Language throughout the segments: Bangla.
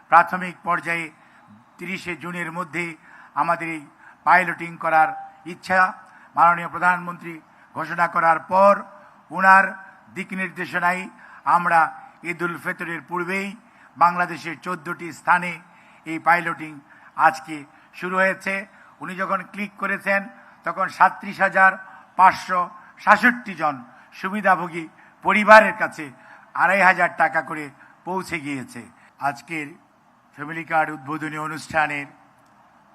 প্রাথমিক পর্যায়ে 30শে জুনের মধ্যে আমাদের এই পাইলটিং করার ইচ্ছা মাননীয় প্রধানমন্ত্রী ঘোষণা করার পর ওনার দিক নির্দেশনায় আমরা ঈদুল ফিতরের পূর্বেই বাংলাদেশের 14টি স্থানে এই পাইলটিং আজকে শুরু হয়েছে। উনি যখন ক্লিক করেছেন তখন 37,566 জন সুবিধাভোগী পরিবারের কাছে 2,500 টাকা করে পৌঁছে গিয়েছে। আজকের ফ্যামিলি কার্ড উদ্বোধনী অনুষ্ঠানের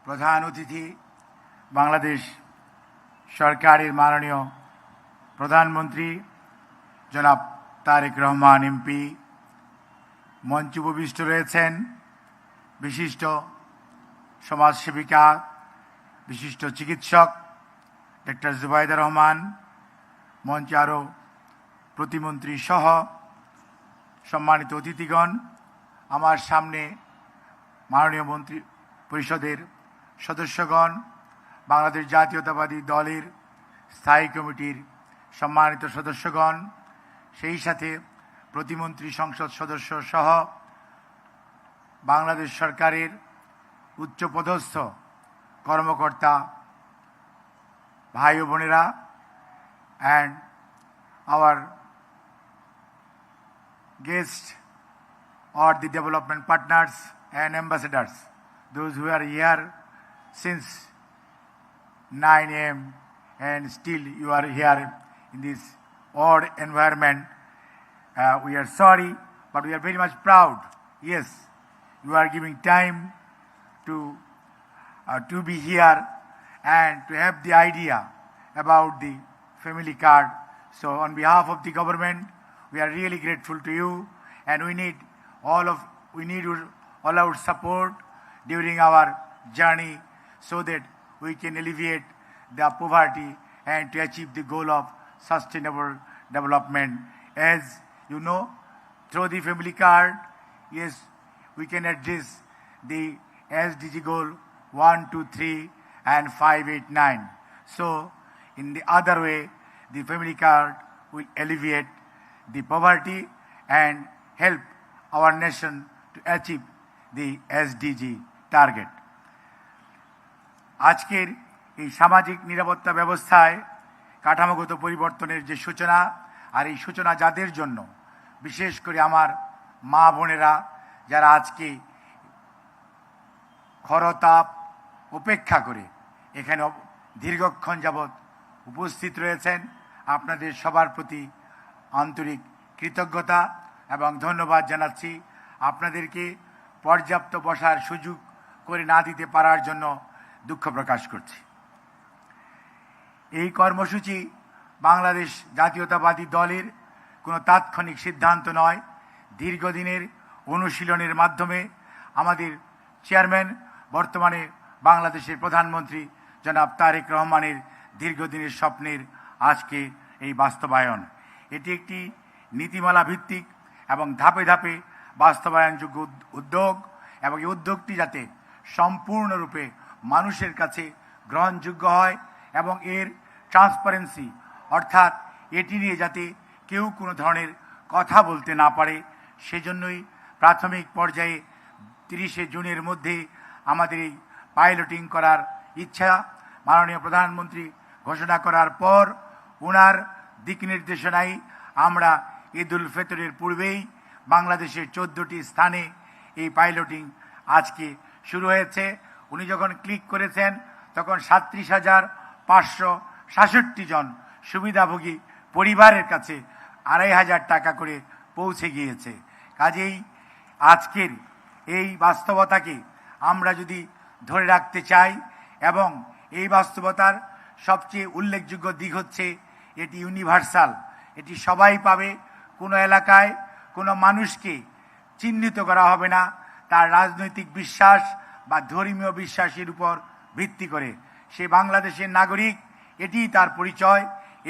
প্রধান অতিথি বাংলাদেশ সরকারের মাননীয় প্রধানমন্ত্রী জনাব তারেক রহমান এমপি। মঞ্চে উপবিষ্ট রয়েছেন বিশিষ্ট সমাজসেবিকা, বিশিষ্ট চিকিৎসক ডক্টর জুবাইদা রহমান, মঞ্চে আরও প্রতিমন্ত্রী সহ সম্মানিত অতিথিগণ। আমার সামনে মাননীয় মন্ত্রী পরিষদের সদস্যগণ, বাংলাদেশ জাতীয়তাবাদী দলের স্থায়ী কমিটির সম্মানিত সদস্যগণ, সেই সাথে প্রতিমন্ত্রী সংসদ সদস্য সহ বাংলাদেশ সরকারের উচ্চপদস্থ কর্মকর্তা ভাই ও বোনেরা, and our guests or the development partners and ambassadors, those who are here since 9 a.m. and still you are here in this odd environment. We are sorry, but we are very much proud. Yes, you are giving time to be here and to have the idea about the family card. So on behalf of the government, we are really grateful to you, and we need all our support during our journey so that we can alleviate the poverty and to achieve the goal of sustainable development. As you know, through the family card, yes, we can address the SDG goal 1, 2, 3 and 5, 8, 9. So in the other way, the family card will alleviate the poverty and help our nation to achieve the SDG target. আজকের এই সামাজিক নিরাপত্তা ব্যবস্থায় কাঠামোগত পরিবর্তনের যে সূচনা, আর এই সূচনা যাদের জন্য, বিশেষ করে আমার মা বোনেরা যারা আজকে খরতাপ উপেক্ষা করে এখানে দীর্ঘক্ষণ যাবৎ উপস্থিত রয়েছেন, আপনাদের সবার প্রতি আন্তরিক কৃতজ্ঞতা এবং ধন্যবাদ জানাচ্ছি। আপনাদেরকে পর্যাপ্ত বসার সুযোগ করে না দিতে পারার জন্য দুঃখ প্রকাশ করছি। এই কর্মসূচি বাংলাদেশ জাতীয়তাবাদী দলের কোনো তাৎক্ষণিক সিদ্ধান্ত নয়, দীর্ঘদিনের অনুশীলনের মাধ্যমে আমাদের চেয়ারম্যান, বর্তমানে বাংলাদেশের প্রধানমন্ত্রী জনাব তারেক রহমানের দীর্ঘদিনের স্বপ্নের আজকে এই বাস্তবায়ন। এটি একটি নীতিমালা ভিত্তিক এবং ধাপে ধাপে বাস্তবায়নযোগ্য উদ্যোগ, এবং এই উদ্যোগটি যাতে সম্পূর্ণরূপে মানুষের কাছে গ্রহণযোগ্য হয় এবং এর ট্রান্সপারেন্সি, অর্থাৎ এটি নিয়ে যাতে কেউ কোনো ধরনের কথা বলতে না পারে, সেজন্যই প্রাথমিক পর্যায়ে 30শে জুনের মধ্যে আমাদের এই পাইলটিং করার ইচ্ছা মাননীয় প্রধানমন্ত্রী ঘোষণা করার পর ওনার দিক নির্দেশনায় আমরা ঈদুল ফিতরের পূর্বেই বাংলাদেশের 14টি স্থানে এই পাইলটিং আজকে শুরু হয়েছে। উনি যখন ক্লিক করেছেন তখন 37,566 জন সুবিধাভোগী পরিবারের কাছে 2,500 টাকা করে পৌঁছে গিয়েছে। কাজেই আজকের এই বাস্তবতাকে আমরা যদি ধরে রাখতে চাই, এবং এই বাস্তবতার সবচেয়ে উল্লেখযোগ্য দিক হচ্ছে এটি ইউনিভার্সাল, এটি সবাই পাবে। কোনো এলাকায় কোনো মানুষকে চিহ্নিত করা হবে না তার রাজনৈতিক বিশ্বাস বা ধর্মীয় বিশ্বাসের উপর ভিত্তি করে। সে বাংলাদেশের নাগরিক, এটিই তার পরিচয়,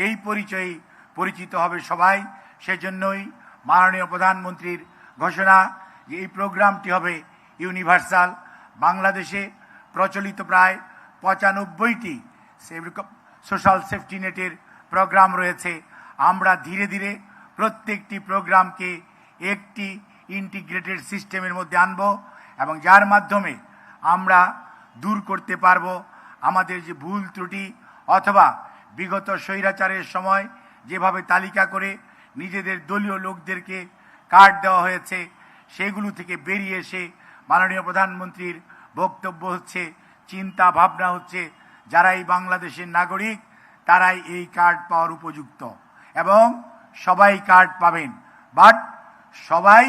এই পরিচয়ে পরিচিত হবে সবাই। সেজন্যই মাননীয় প্রধানমন্ত্রীর ঘোষণা যে এই প্রোগ্রামটি হবে ইউনিভার্সাল। বাংলাদেশে প্রচলিত প্রায় 95টি সোশ্যাল সেফটি নেটের প্রোগ্রাম রয়েছে। আমরা ধীরে ধীরে প্রত্যেকটি প্রোগ্রামকে একটি ইন্টিগ্রেটেড সিস্টেমের মধ্যে আনব এবং যার মাধ্যমে আমরা দূর করতে পারবো আমাদের যে ভুল ত্রুটি অথবা বিগত স্বৈরাচারের সময় যেভাবে তালিকা করে নিজেদের দলীয় লোকদেরকে কার্ড দেওয়া হয়েছে সেগুলো থেকে বেরিয়ে এসে মাননীয় প্রধানমন্ত্রীর বক্তব্য হচ্ছে, চিন্তা ভাবনা হচ্ছে যারাই বাংলাদেশের নাগরিক তারাই এই কার্ড পাওয়ার উপযুক্ত এবং সবাই কার্ড পাবেন, বাট সবাই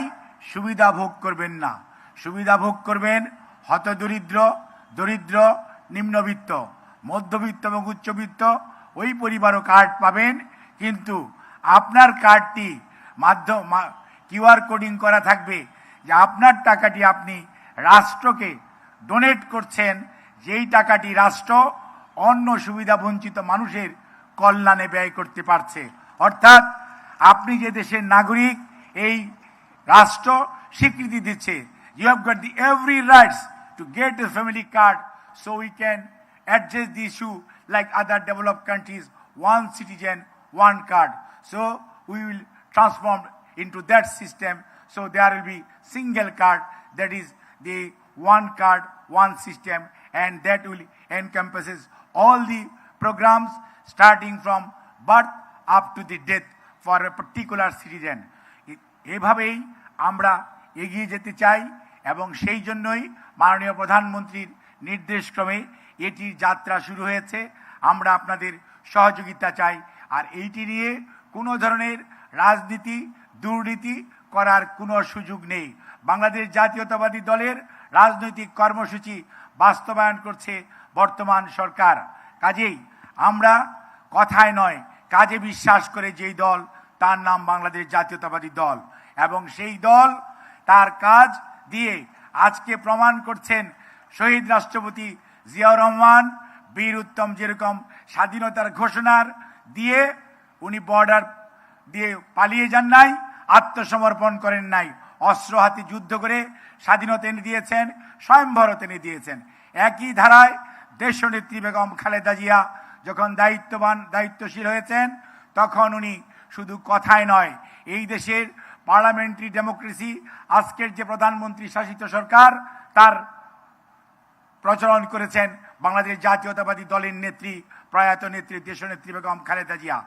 সুবিধা ভোগ করবেন না। সুবিধা ভোগ করবেন হতদরিদ্র, দরিদ্র, নিম্নবিত্ত, মধ্যবিত্ত এবং উচ্চবিত্ত ওই পরিবারও কার্ড পাবেন, কিন্তু আপনার কার্ডটি কিউআর কোডিং করা থাকবে যে আপনার টাকাটি আপনি রাষ্ট্রকে ডোনেট করছেন, যেই টাকাটি রাষ্ট্র অন্য সুবিধা বঞ্চিত মানুষের কল্যাণে ব্যয় করতে পারছে। অর্থাৎ আপনি যে দেশের নাগরিক এই রাষ্ট্র স্বীকৃতি দিচ্ছে, you have got the every rights to get a family card so we can address the issue like other developed countries, one citizen, one card. So we will transform into that system, so there will be single card, that is the one card, one system, and that will encompasses all the programs starting from birth up to the death for a particular citizen. এভাবেই আমরা এগিয়ে যেতে চাই এবং সেই জন্যই মাননীয় প্রধানমন্ত্রীর নির্দেশক্রমে এটির যাত্রা শুরু হয়েছে। আমরা আপনাদের সহযোগিতা চাই, আর এইটি নিয়ে কোনো ধরনের রাজনীতি, দুর্নীতি করার কোনো সুযোগ নেই। বাংলাদেশ জাতীয়তাবাদী দলের রাজনৈতিক কর্মসূচি বাস্তবায়ন করছে বর্তমান সরকার। কাজেই আমরা কথায় নয় কাজে বিশ্বাস করে যেই দল, তার নাম বাংলাদেশ জাতীয়তাবাদী দল, এবং সেই দল তার কাজ দিয়ে আজকে প্রমাণ করছেন। শহীদ রাষ্ট্রপতি জিয়াউর রহমান বীর উত্তম যেরকম স্বাধীনতার ঘোষণার দিয়ে উনি বর্ডার দিয়ে পালিয়ে যান নাই, আত্মসমর্পণ করেন নাই, অস্ত্র হাতে যুদ্ধ করে স্বাধীনতা এনে দিয়েছেন, স্বয়ংভারত এনে দিয়েছেন। একই ধারায় দেশনেত্রী বেগম খালেদা জিয়া যখন দায়িত্বশীল হয়েছেন তখন উনি শুধু কথায় নয়, এই দেশের পার্লামেন্টারি ডেমোক্রেসি, আজকের যে প্রধানমন্ত্রী শাসিত সরকার, তার প্রচলন করেছেন বাংলাদেশ জাতীয়তাবাদী দলের নেত্রী, প্রয়াত নেত্রী দেশনেত্রী বেগম খালেদা জিয়া।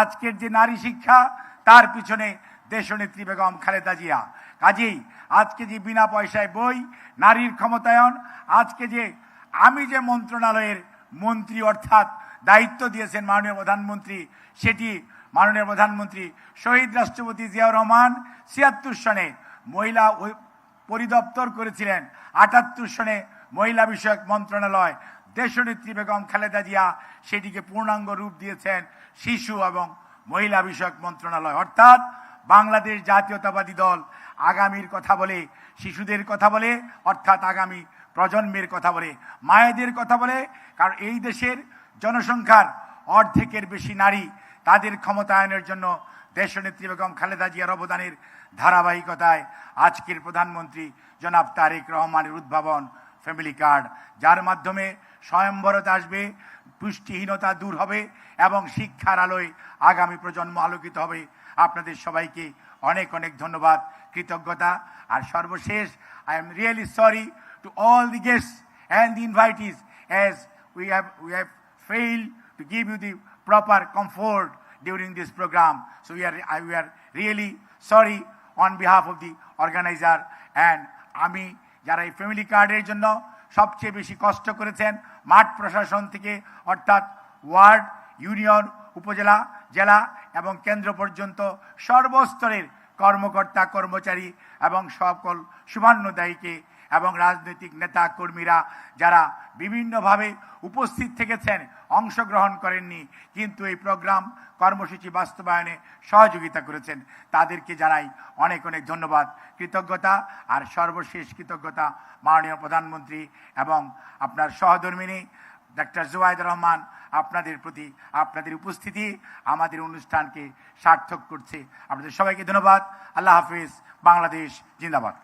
আজকের যে নারী শিক্ষা, তার পিছনে দেশনেত্রী বেগম খালেদা জিয়া। কাজেই আজকে যে বিনা পয়সায় বই, নারীর ক্ষমতায়ন, আজকে যে আমি যে মন্ত্রণালয়ের মন্ত্রী অর্থাৎ দায়িত্ব দিয়েছেন মাননীয় প্রধানমন্ত্রী, সেটি মাননীয় প্রধানমন্ত্রী শহীদ রাষ্ট্রপতি জিয়াউর রহমান ৭৬ সনে মহিলা পরিদপ্তর করেছিলেন, ৭৮ সনে মহিলা বিষয়ক মন্ত্রণালয়, দেশনেত্রী বেগম খালেদা জিয়া সেটিকে পূর্ণাঙ্গ রূপ দিয়েছেন শিশু এবং মহিলা বিষয়ক মন্ত্রণালয়। অর্থাৎ বাংলাদেশ জাতীয়তাবাদী দল আগামীর কথা বলে, শিশুদের কথা বলে, অর্থাৎ আগামী প্রজন্মের কথা বলে, মায়েদের কথা বলে, কারণ এই দেশের জনসংখ্যার অর্ধেকের বেশি নারী, তাদের ক্ষমতায়নের জন্য দেশনেত্রী বেগম খালেদা জিয়ার অবদানের ধারাবাহিকতায় আজকের প্রধানমন্ত্রী জনাব তারেক রহমানের উদ্ভাবন ফ্যামিলি কার্ড, যার মাধ্যমে স্বয়ংবরতা আসবে, পুষ্টিহীনতা দূর হবে এবং শিক্ষার আলোয় আগামী প্রজন্ম আলোকিত হবে। আপনাদের সবাইকে অনেক অনেক ধন্যবাদ, কৃতজ্ঞতা। আর সর্বশেষ, I am really sorry to all the guests and the invitees as we have failed to give you the proper comfort during this program. So we are really sorry on behalf of the organizer, and আমি যারা এই ফ্যামিলি কার্ডের জন্য সবচেয়ে বেশি কষ্ট করেছেন মাঠ প্রশাসন থেকে, অর্থাৎ ওয়ার্ড, ইউনিয়ন, উপজেলা, জেলা এবং কেন্দ্র পর্যন্ত সর্বস্তরের কর্মকর্তা, কর্মচারী এবং সকল শুভান্নদায়ীকে এবং রাজনৈতিক নেতা কর্মীরা যারা বিভিন্নভাবে উপস্থিত থেকেছেন, অংশগ্রহণ করেননি কিন্তু এই প্রোগ্রাম কর্মসূচি বাস্তবায়নে সহযোগিতা করেছেন, তাদেরকে জানাই অনেক অনেক ধন্যবাদ, কৃতজ্ঞতা। আর সর্বশেষ কৃতজ্ঞতা মাননীয় প্রধানমন্ত্রী এবং আপনার সহধর্মিণী ডক্টর জুবাইদা রহমান, আপনাদের প্রতি আপনাদের উপস্থিতি আমাদের অনুষ্ঠানকে সার্থক করছে। আপনাদের সবাইকে ধন্যবাদ। আল্লাহ হাফিজ। বাংলাদেশ জিন্দাবাদ।